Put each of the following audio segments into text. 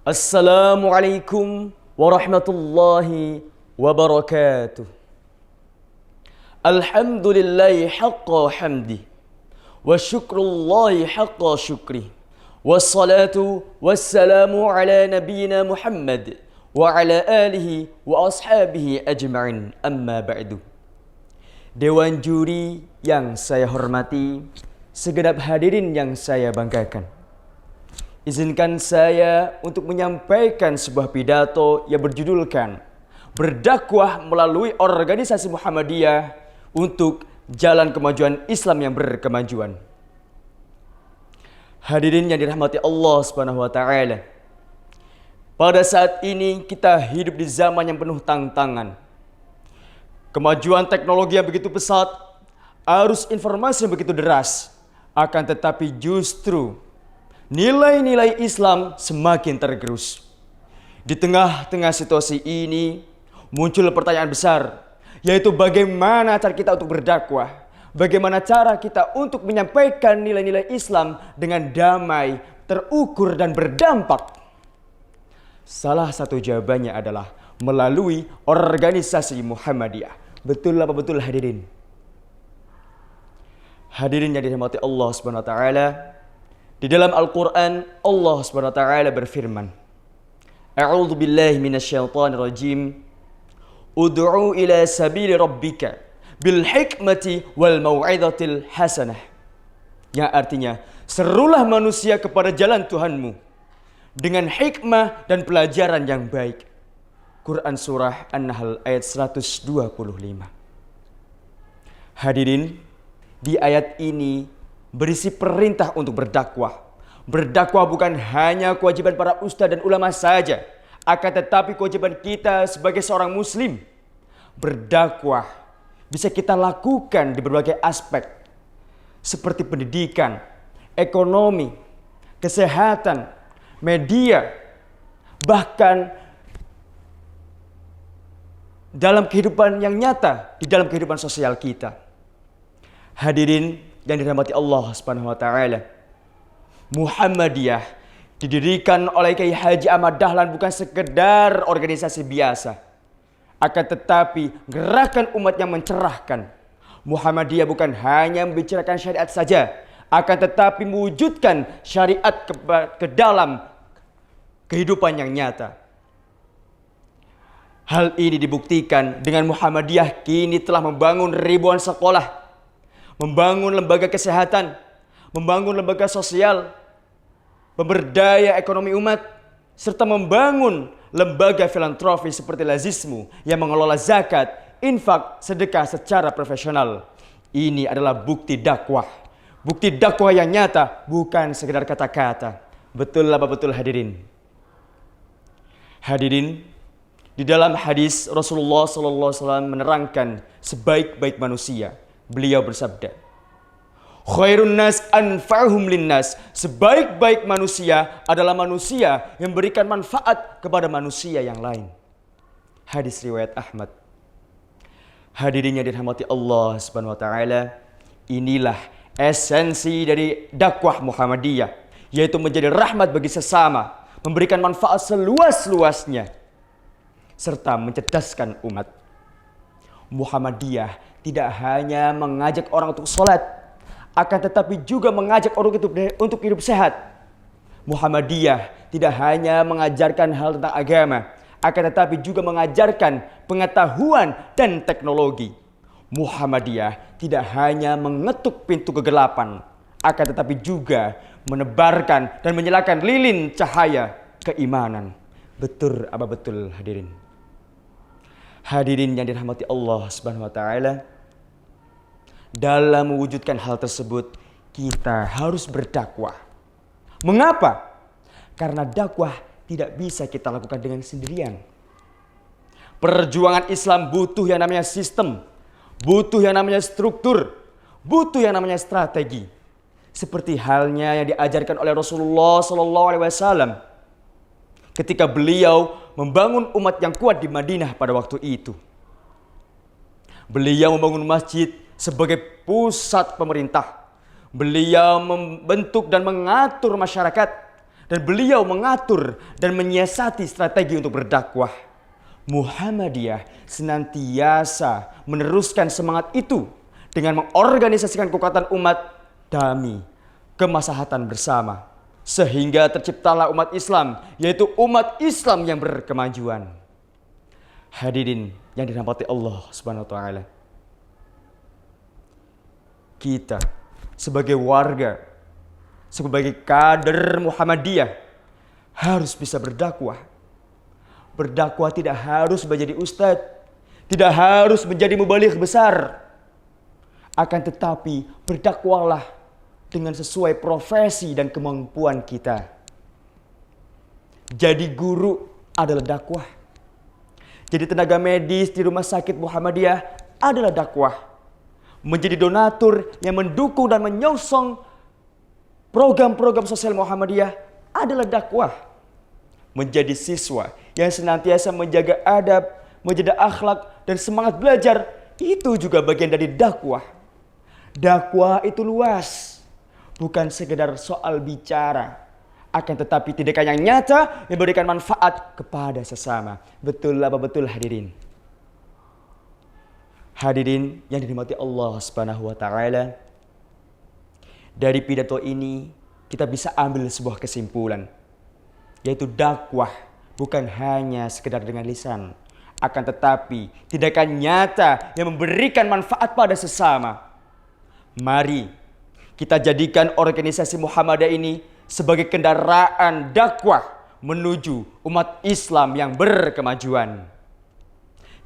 Assalamualaikum warahmatullahi wabarakatuh. Alhamdulillahi haqqa hamdi wa syukrullahi haqqa syukri. Wassalatu wassalamu ala nabiyyina Muhammad wa ala alihi wa ashabihi ajma'in, amma ba'du. Dewan juri yang saya hormati, segenap hadirin yang saya banggakan, izinkan saya untuk menyampaikan sebuah pidato yang berjudulkan berdakwah melalui organisasi Muhammadiyah untuk jalan kemajuan Islam yang berkemajuan. Hadirin yang dirahmati Allah Subhanahu wa taala. Pada saat ini kita hidup di zaman yang penuh tantangan. Kemajuan teknologi yang begitu pesat, arus informasi yang begitu deras, akan tetapi justru nilai-nilai Islam semakin tergerus. Di tengah-tengah situasi ini muncul pertanyaan besar, yaitu bagaimana cara kita untuk berdakwah, bagaimana cara kita untuk menyampaikan nilai-nilai Islam dengan damai, terukur dan berdampak. Salah satu jawabannya adalah melalui organisasi Muhammadiyah. Betul apa betul hadirin? Hadirin yang dirahmati Allah Subhanahu wa taala, di dalam Al-Quran Allah SWT berfirman, A'udzu billahi minasyaitonir rajim. Ud'u ila sabili rabbika bil hikmati wal mau'izatil hasanah. Yang artinya, serulah manusia kepada jalan Tuhanmu dengan hikmah dan pelajaran yang baik. Quran surah An-Nahl ayat 125. Hadirin, di ayat ini berisi perintah untuk berdakwah. Berdakwah bukan hanya kewajiban para ustadz dan ulama saja, akan tetapi kewajiban kita sebagai seorang muslim. Berdakwah bisa kita lakukan di berbagai aspek, seperti pendidikan, ekonomi, kesehatan, media, bahkan dalam kehidupan yang nyata, di dalam kehidupan sosial kita. Hadirin yang dirahmati Allah Subhanahu wa taala, Muhammadiyah didirikan oleh Kiai Haji Ahmad Dahlan bukan sekedar organisasi biasa, akan tetapi gerakan umat yang mencerahkan. Muhammadiyah bukan hanya membicarakan syariat saja, akan tetapi mewujudkan syariat ke dalam kehidupan yang nyata. Hal ini dibuktikan dengan Muhammadiyah kini telah membangun ribuan sekolah, membangun lembaga kesehatan, membangun lembaga sosial, pemberdaya ekonomi umat, serta membangun lembaga filantropi seperti Lazismu yang mengelola zakat, infak, sedekah secara profesional. Ini adalah bukti dakwah. Bukti dakwah yang nyata, bukan sekedar kata-kata. Betul apa betul hadirin? Hadirin, di dalam hadis Rasulullah SAW menerangkan sebaik-baik manusia. Beliau bersabda, Khairun nas anfa'uhum linnas. Sebaik-baik manusia adalah manusia yang memberikan manfaat kepada manusia yang lain. Hadis riwayat Ahmad. Hadirin yang dirahmati Allah Subhanahu wa taala, inilah esensi dari dakwah Muhammadiyah, yaitu menjadi rahmat bagi sesama, memberikan manfaat seluas-luasnya, serta mencerdaskan umat. Muhammadiyah tidak hanya mengajak orang untuk sholat, akan tetapi juga mengajak orang untuk hidup sehat. Muhammadiyah tidak hanya mengajarkan hal tentang agama, akan tetapi juga mengajarkan pengetahuan dan teknologi. Muhammadiyah tidak hanya mengetuk pintu kegelapan, akan tetapi juga menebarkan dan menyalakan lilin cahaya keimanan. Betul apa betul hadirin? Hadirin yang dirahmati Allah Subhanahu wa taala, dalam mewujudkan hal tersebut kita harus berdakwah. Mengapa? Karena dakwah tidak bisa kita lakukan dengan sendirian. Perjuangan Islam butuh yang namanya sistem, butuh yang namanya struktur, butuh yang namanya strategi. Seperti halnya yang diajarkan oleh Rasulullah SAW ketika beliau membangun umat yang kuat di Madinah pada waktu itu. Beliau membangun masjid sebagai pusat pemerintah. Beliau membentuk dan mengatur masyarakat. dan beliau mengatur dan menyiasati strategi untuk berdakwah. Muhammadiyah senantiasa meneruskan semangat itu dengan mengorganisasikan kekuatan umat demi kemaslahatan bersama, sehingga terciptalah umat Islam, yaitu umat Islam yang berkemajuan. Hadirin yang dirahmati Allah Subhanahu wa taala. Kita sebagai warga, sebagai kader Muhammadiyah harus bisa berdakwah. Berdakwah tidak harus menjadi ustadz, tidak harus menjadi mubaligh besar. Akan tetapi berdakwalah dengan sesuai profesi dan kemampuan kita. Jadi guru adalah dakwah. Jadi tenaga medis di rumah sakit Muhammadiyah adalah dakwah. Menjadi donatur yang mendukung dan menyongsong program-program sosial Muhammadiyah adalah dakwah. Menjadi siswa yang senantiasa menjaga adab, menjaga akhlak dan semangat belajar, itu juga bagian dari dakwah. Dakwah itu luas, bukan sekedar soal bicara, akan tetapi tindakan yang nyata yang memberikan manfaat kepada sesama. Betul apa betul hadirin? Hadirin yang dirahmati Allah Subhanahu wa taala. Dari pidato ini kita bisa ambil sebuah kesimpulan, yaitu dakwah bukan hanya sekedar dengan lisan, akan tetapi tindakan nyata yang memberikan manfaat pada sesama. Mari kita jadikan organisasi Muhammadiyah ini sebagai kendaraan dakwah menuju umat Islam yang berkemajuan.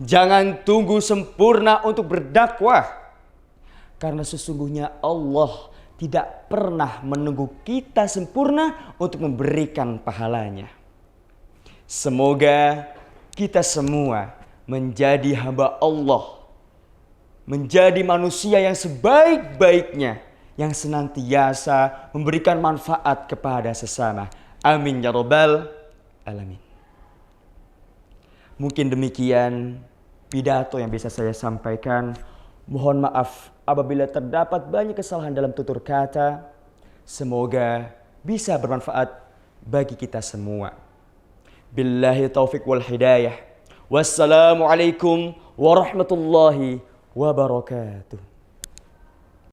Jangan tunggu sempurna untuk berdakwah, karena sesungguhnya Allah tidak pernah menunggu kita sempurna untuk memberikan pahalanya. Semoga kita semua menjadi hamba Allah, menjadi manusia yang sebaik-baiknya, yang senantiasa memberikan manfaat kepada sesama. Amin ya rabbal alamin. Mungkin demikian pidato yang bisa saya sampaikan. Mohon maaf apabila terdapat banyak kesalahan dalam tutur kata. Semoga bisa bermanfaat bagi kita semua. Billahi taufiq wal hidayah. Wassalamualaikum warahmatullahi wabarakatuh.